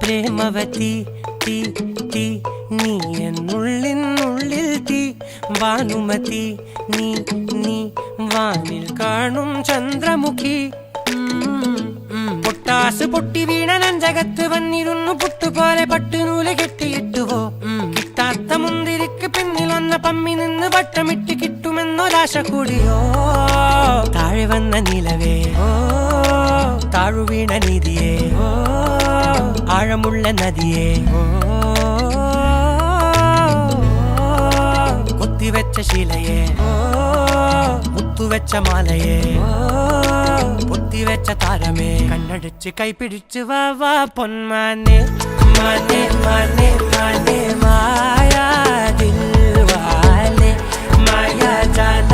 പ്രേമവതി തീ തീ നീ എന്നുള്ളിൽ തീ ഭാനുമതി നീ നീ വാനിൽ കാണും ചന്ദ്രമുഖി പൊട്ടാസ് പൊട്ടി വീണ നെഞ്ചകത്ത് വന്നിരുന്നു പുട്ടുപോലെ പട്ടുനൂല് കെട്ടിയിട്ടുവോ കിട്ടാത്ത മുന്തിരിക്ക് പിന്നിൽ വന്ന പമ്മി നിന്ന് വട്ടമിട്ട് കിട്ടുമെന്നൊരാശ കൂടിയോ താഴെ വന്ന നിലവേ താഴു വീണ നിധിയേ ആഴമുള്ള നദിയേ കൊത്തിവെച്ച ശിലയേ മുത്തുവെച്ച മാലയേ പൊത്തിവെച്ച താരമേ കണ്ണടിച്ച് കൈപിടിച്ച് വാ വാ പൊന്മാനെ മാനെ മാനെ മാനെ മായാ ദിൽവാലെ മായാ ജാല